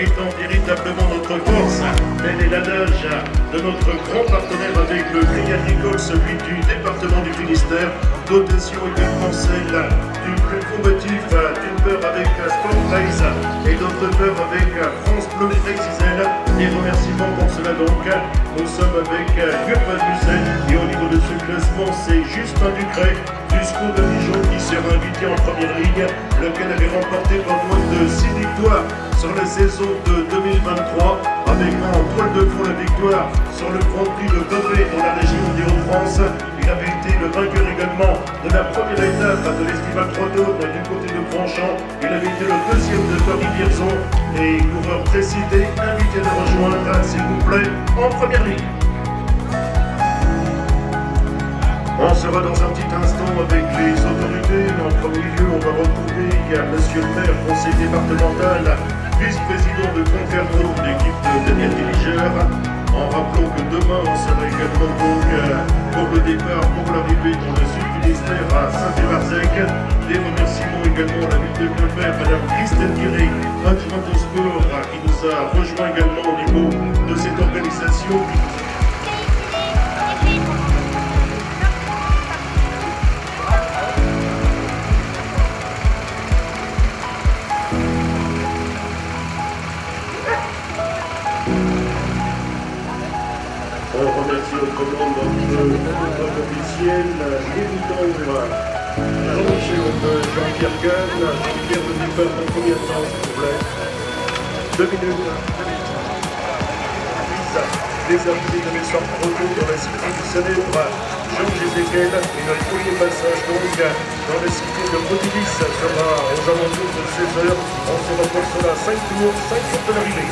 étant véritablement notre force. Tel est l'adage de notre grand partenaire avec le Crédit Agricole, celui du département du Finistère. Dotation également celle du plus combatif, d'une peur avec Sport Race et d'autre peur avec France Bleu Exisel. Des remerciements pour cela donc. Nous sommes avec Urban Musel et au niveau de ce classement, c'est Justin Ducret du SCO de Dijon qui sera invité en première ligue, lequel avait remporté pas moins de 6 victoires sur la saison de 2023, avec en toile de fond la victoire sur le Grand Prix de Beauvais dans la région des Hauts-de-France. Il avait été le vainqueur également de la première étape de l'Estival Croix-d'Aune du côté de Grandchamp. Il avait été le deuxième de Paris-Vierzon et coureur précité, invité de rejoindre, s'il vous plaît, en première ligue. On sera dans un petit instant avec les autorités. En premier lieu, on va retrouver Monsieur le maire, conseiller départemental, vice-président de Conferno, l'équipe de Daniel Diligeur. En rappelant que demain, on sera également donc pour le départ, pour l'arrivée dans le sud-Finistère à Saint-Évarzec. Des remerciements également à la ville de Quimper, Madame Christelle Guéry, adjointe au sport, qui nous a rejoint également au niveau de cette organisation. On remercie autrement notre officiel, l'évident Jean-Pierre Gunn. Jean-Pierre, le départ en combien de temps, s'il vous plaît? 2 minutes. Les arrivées de Messor Proto dans la cité du célèbre Georges Ezekiel et notre premier passage donc dans la cité de Protilis sera aux alentours de 16 h. On se retrouve sur la 5 tours de l'arrivée.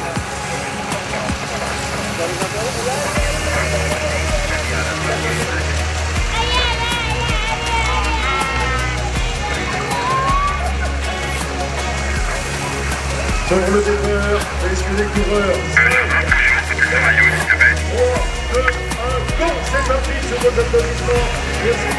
Pour le départ, messieurs les coureurs. 3, 2, 1, go! C'est parti sur vos applaudissements. Merci.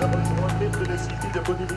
Ça rejoint de la cité de Bonilis.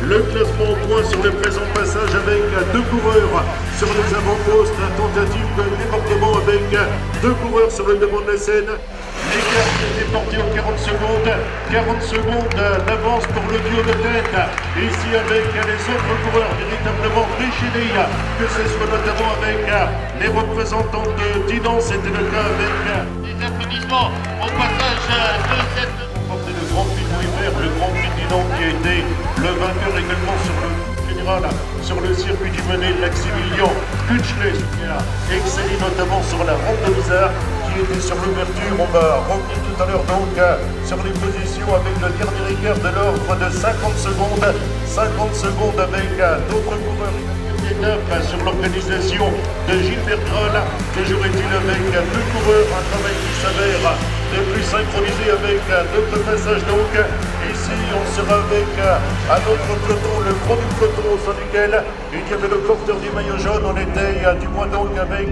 Le classement au point sur le présent passage avec 2 coureurs sur les avant-postes, tentative de déportement avec 2 coureurs sur le devant de la scène. L'écart qui est porté en 40 secondes d'avance pour le duo de tête. Ici avec les autres coureurs véritablement déchaînés, que ce soit notamment avec les représentants de Dinan, c'était le cas avec des applaudissements au passage de cette... Le Grand Prix de Louis-Vert, le Grand Prix de Dinan qui a été le vainqueur également sur le général, sur le circuit du Menet, Maximilien Kutschles, qui a excellé notamment sur la rampe de Bizarre, qui était sur l'ouverture. On va revenir tout à l'heure donc sur les positions avec le dernier écart de l'ordre de 50 secondes. 50 secondes avec d'autres coureurs. Étape sur l'organisation de Gilles Bertrand, toujours est-il avec 2 coureurs, un travail qui s'avère de plus synchronisé avec d'autres passages. Donc ici on sera avec un autre peloton, le fond du peloton au sein duquel il y avait le porteur du maillot jaune. On était du moins donc avec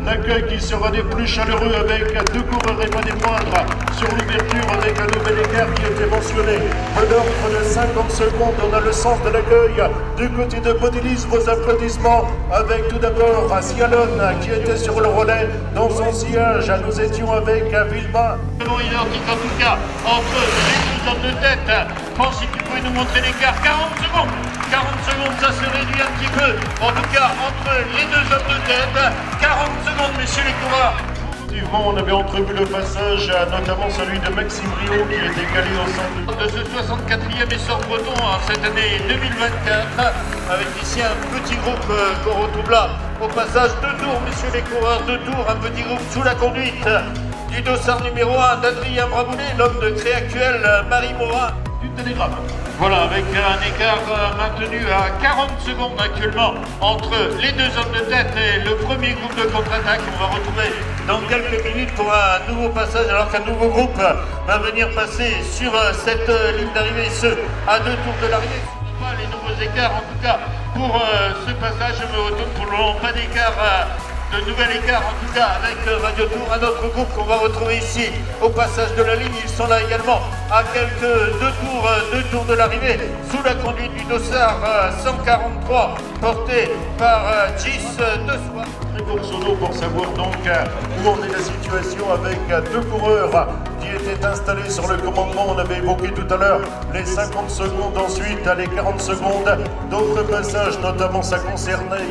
l'accueil qui sera des plus chaleureux avec 2 coureurs et pas des moindres sur l'ouverture avec un nouvel écart qui était mentionné. De l'ordre de 50 secondes, on a le sens de l'accueil du côté de Bonilis. Vos applaudissements avec tout d'abord Cialon qui était sur le relais dans son sillage. Nous étions avec Vilma. Identique en tout cas entre les 2 hommes de tête. Pense si tu peux nous montrer l'écart. 40 secondes. 40 secondes, ça se réduit un petit peu. En tout cas, entre les 2 hommes de tête. 40 secondes, messieurs les coureurs. Effectivement, on avait entrevu le passage, notamment celui de Maxime Rio qui était calé au centre de ce 64e essor breton en cette année 2024, avec ici un petit groupe qu'on retrouve là. Au passage, 2 tours, messieurs les coureurs, 2 tours, un petit groupe sous la conduite du dossard numéro 1 d'Adrien Braboulet, l'homme de Créactuel, Marie Morin du Télégramme. Voilà, avec un écart maintenu à 40 secondes actuellement entre les 2 hommes de tête et le premier groupe de contre-attaque. On va retrouver dans quelques minutes pour un nouveau passage, alors qu'un nouveau groupe va venir passer sur cette ligne d'arrivée, ce à 2 tours de l'arrivée. Les nouveaux écarts, en tout cas, pour ce passage, je me retourne pour le moment, pas d'écart de nouvel écart, en tout cas avec Radio Tour, un autre groupe qu'on va retrouver ici au passage de la ligne. Ils sont là également à quelques deux tours de l'arrivée, sous la conduite du dossard 143 porté par Gis de Soie. Sono pour savoir donc où en est la situation avec deux coureurs qui étaient installés sur le commandement. On avait évoqué tout à l'heure les 50 secondes, ensuite les 40 secondes. D'autres passages, notamment ça concernait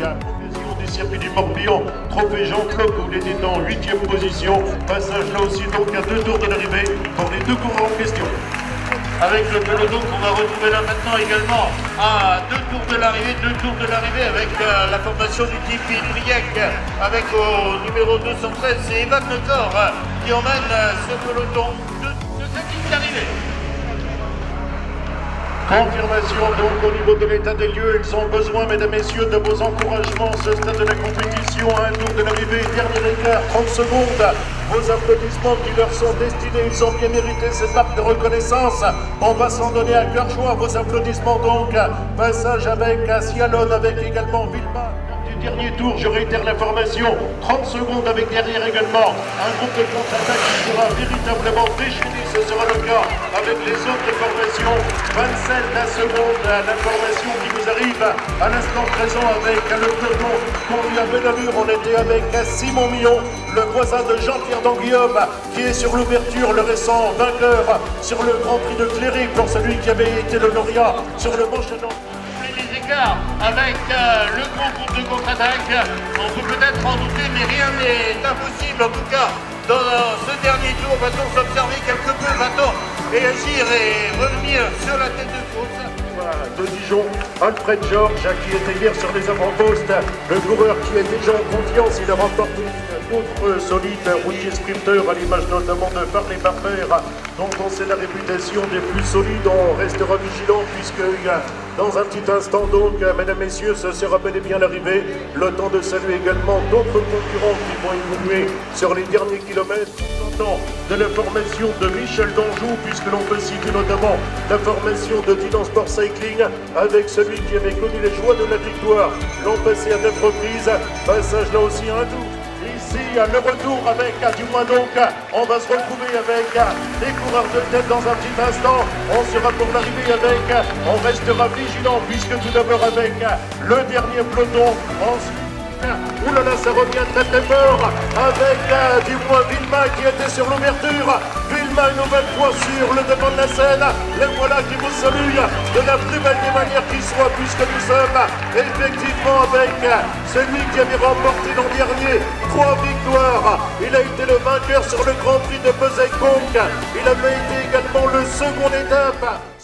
du circuit du Morbihan, trophée Jean-Claude où il était en 8e position. Passage là aussi donc à 2 tours de l'arrivée pour les deux coureurs en question. Avec le peloton qu'on va retrouver là maintenant également à 2 tours de l'arrivée avec la formation du type Briec avec au numéro 213, c'est Evan Lecor qui emmène ce peloton de cette ligne d'arrivée. Confirmation donc au niveau de l'état des lieux. Ils ont besoin, mesdames, messieurs, de vos encouragements. Ce stade de la compétition à un tour de l'arrivée, dernier écart, 30 secondes. Vos applaudissements qui leur sont destinés, ils ont bien mérité cette marque de reconnaissance. On va s'en donner à cœur joie. Vos applaudissements donc. Passage avec Cialon, avec également Vilma. Dernier tour, je réitère l'information, 30 secondes avec derrière également un groupe de contre-attaque qui sera véritablement déchaîné, ce sera le cas avec les autres formations. 27 la seconde, l'information qui nous arrive à l'instant présent avec le peloton conduit à belle allure. On était avec Simon Millon, le voisin de Jean-Pierre Danguillaume, qui est sur l'ouverture, le récent vainqueur sur le Grand Prix de Cléric pour celui qui avait été le lauréat sur le Manche-Nord. Avec le grand groupe de contre-attaque, on peut peut-être en douter, mais rien n'est impossible. En tout cas, dans ce dernier tour, va-t-on s'observer quelque peu, va-t-on réagir et revenir sur la tête de course. De Dijon, Alfred Georges, qui était hier sur les avant-postes, le coureur qui est déjà en confiance. Il a remporté une autre solide routier sprinter à l'image notamment de Farley Barber. Donc on sait la réputation des plus solides. On restera vigilant puisque dans un petit instant donc, mesdames, messieurs, ce sera bel et bien l'arrivée. Le temps de saluer également d'autres concurrents qui vont évoluer sur les derniers kilomètres. De la formation de Michel Danjou, puisque l'on peut citer notamment la formation de Dinan Sport Cycling avec celui qui avait connu les joies de la victoire l'an passé à 9 reprises. Passage là aussi à un tour. Ici, le retour avec, du moins donc, on va se retrouver avec les coureurs de tête dans un petit instant. On sera pour l'arrivée avec, on restera vigilant puisque tout d'abord avec le dernier peloton. Ensuite, ouh là là, ça revient très très fort avec du moins Vilma qui était sur l'ouverture. Vilma une nouvelle fois sur le devant de la scène. Les voilà qui vous saluent de la plus belle des manières qui soit, puisque nous sommes effectivement avec celui qui avait remporté l'an dernier 3 victoires. Il a été le vainqueur sur le Grand Prix de Besançon. Il avait été également le second étape.